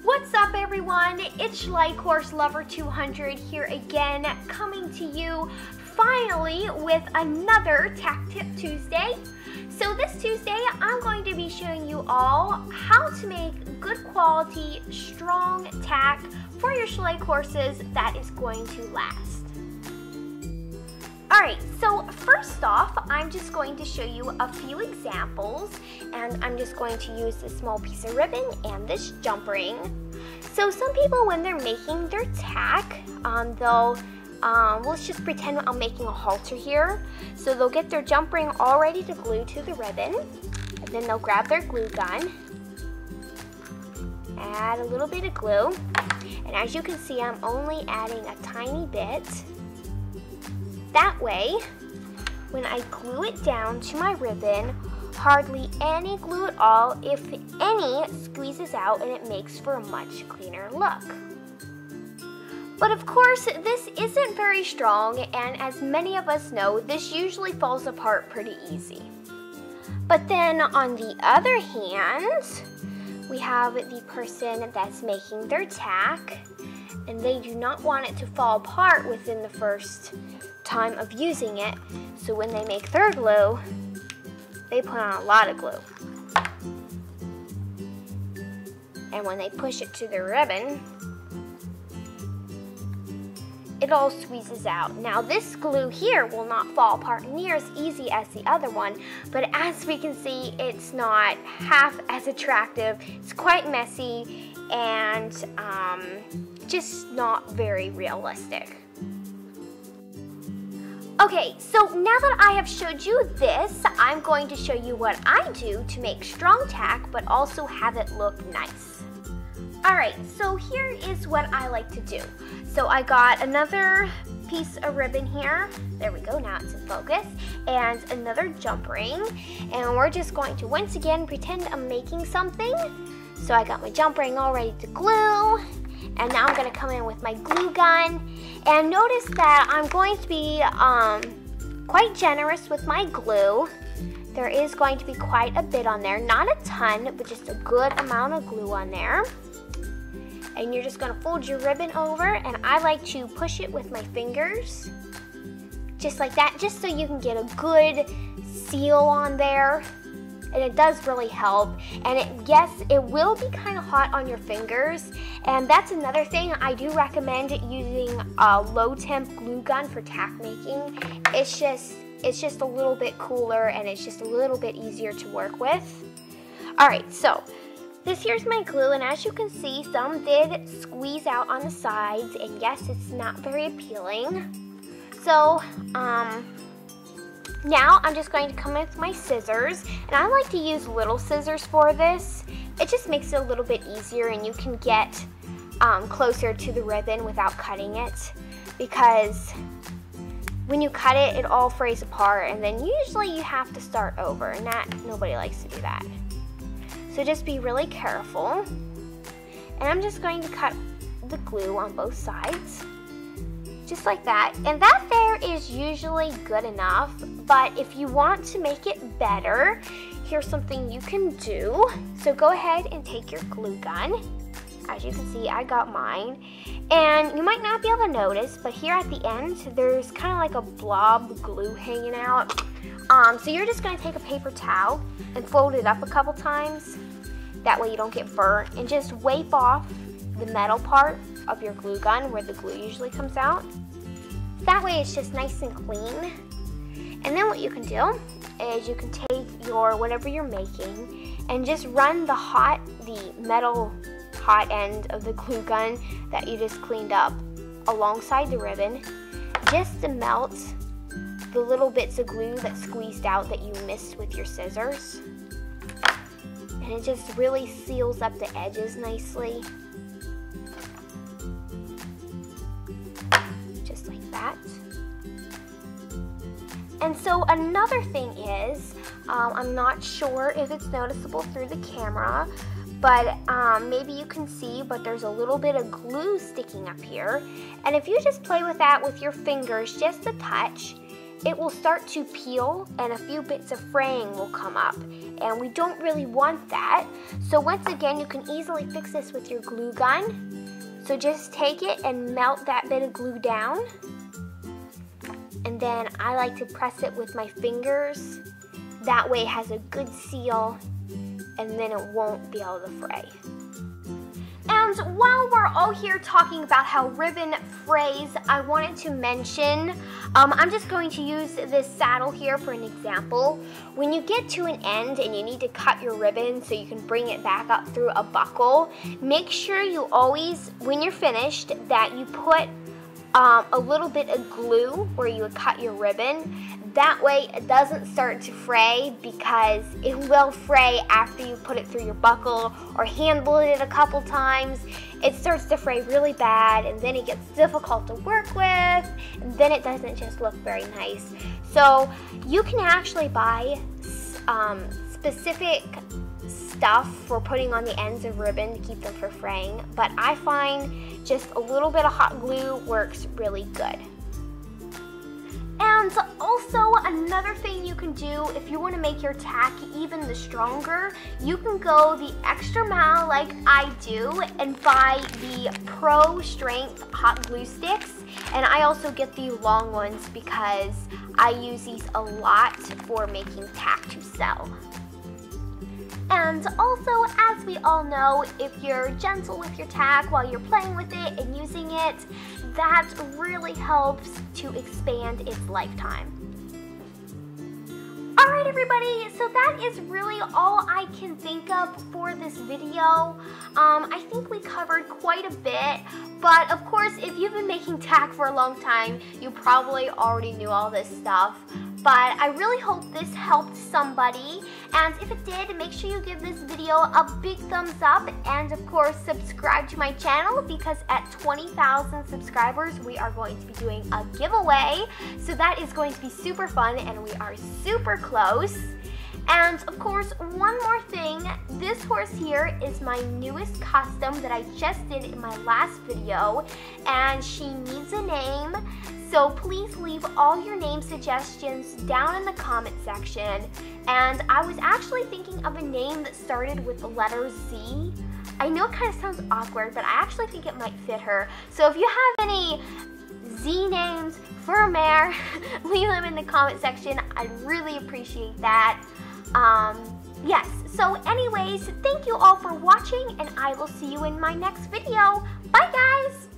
What's up everyone? It's Schleich Course Lover 200 here again, coming to you finally with another Tack Tip Tuesday. So this Tuesday, I'm going to be showing you all how to make good quality, strong tack for your Schleich courses that is going to last. Alright, so first off, I'm just going to show you a few examples, and I'm just going to use this small piece of ribbon and this jump ring. So some people, when they're making their tack, let's just pretend I'm making a halter here. So they'll get their jump ring all ready to glue to the ribbon, and then they'll grab their glue gun, add a little bit of glue, and as you can see, I'm only adding a tiny bit. That way, when I glue it down to my ribbon, hardly any glue at all, if any, squeezes out, and it makes for a much cleaner look. But of course, this isn't very strong, and as many of us know, this usually falls apart pretty easy. But then on the other hand, we have the person that's making their tack, and they do not want it to fall apart within the first time of using it, so when they make their glue, they put on a lot of glue. And when they push it to the ribbon, it all squeezes out. Now this glue here will not fall apart near as easy as the other one, but as we can see, it's not half as attractive. It's quite messy and just not very realistic. Okay, so now that I have showed you this, I'm going to show you what I do to make strong tack, but also have it look nice. Alright, so here is what I like to do. So I got another piece of ribbon here. There we go, now it's in focus. And another jump ring. And we're just going to once again pretend I'm making something. So I got my jump ring all ready to glue. And now I'm going to come in with my glue gun. And notice that I'm going to be quite generous with my glue. There is going to be quite a bit on there. Not a ton, but just a good amount of glue on there. And you're just going to fold your ribbon over, and I like to push it with my fingers. Just like that, just so you can get a good seal on there. And it does really help. And yes, it will be kind of hot on your fingers. And that's another thing, I do recommend using a low temp glue gun for tack making. It's just a little bit cooler, and it's just a little bit easier to work with. Alright, so this here's my glue, and as you can see, some did squeeze out on the sides, and yes, it's not very appealing. So, now I'm just going to come in with my scissors, and I like to use little scissors for this. It just makes it a little bit easier, and you can get closer to the ribbon without cutting it, because when you cut it, it all frays apart, and then usually you have to start over, and nobody likes to do that. So just be really careful. And I'm just going to cut the glue on both sides, just like that. And that there is usually good enough, but if you want to make it better, here's something you can do. So go ahead and take your glue gun. As you can see, I got mine. And you might not be able to notice, but here at the end, there's kind of like a blob of glue hanging out. So you're just going to take a paper towel and fold it up a couple times. That way you don't get burnt. And just wipe off the metal part of your glue gun where the glue usually comes out. That way it's just nice and clean. And then what you can do is you can take your whatever you're making and just run the metal hot end of the glue gun that you just cleaned up alongside the ribbon, just to melt the little bits of glue that squeezed out that you missed with your scissors. And it just really seals up the edges nicely. Just like that. And so another thing is, I'm not sure if it's noticeable through the camera, but maybe you can see, but there's a little bit of glue sticking up here. And if you just play with that with your fingers just a touch, it will start to peel and a few bits of fraying will come up. and we don't really want that. So once again, you can easily fix this with your glue gun. So just take it and melt that bit of glue down. And then I like to press it with my fingers. That way it has a good seal, and then it won't be able to fray. And while we're all here talking about how ribbon frays, I wanted to mention, I'm just going to use this saddle here for an example. When you get to an end and you need to cut your ribbon so you can bring it back up through a buckle, make sure you always, when you're finished, that you put a little bit of glue where you would cut your ribbon. That way it doesn't start to fray, because it will fray after you put it through your buckle or handle it a couple times. It starts to fray really bad, and then it gets difficult to work with, and then it doesn't just look very nice. So you can actually buy specific stuff for putting on the ends of ribbon to keep them from fraying, but I find just a little bit of hot glue works really good. And also, another thing you can do if you want to make your tack even the stronger, you can go the extra mile like I do and buy the Pro Strength hot glue sticks. And I also get the long ones because I use these a lot for making tack to sell. And also, as we all know, if you're gentle with your tack while you're playing with it and using it, that really helps to expand its lifetime. Alright everybody, so that is really all I can think of for this video. I think we covered quite a bit, but of course if you've been making tack for a long time, you probably already knew all this stuff. But I really hope this helped somebody, and if it did, make sure you give this video a big thumbs up, and of course subscribe to my channel, because at 20,000 subscribers we are going to be doing a giveaway, so that is going to be super fun and we are super close. And of course, one more thing, this horse here is my newest custom that I just did in my last video, and she needs a name. So please leave all your name suggestions down in the comment section. And I was actually thinking of a name that started with the letter Z. I know it kind of sounds awkward, but I actually think it might fit her. So if you have any Z names for a mare, leave them in the comment section. I'd really appreciate that. Yes, so anyways, thank you all for watching, and I will see you in my next video. Bye guys!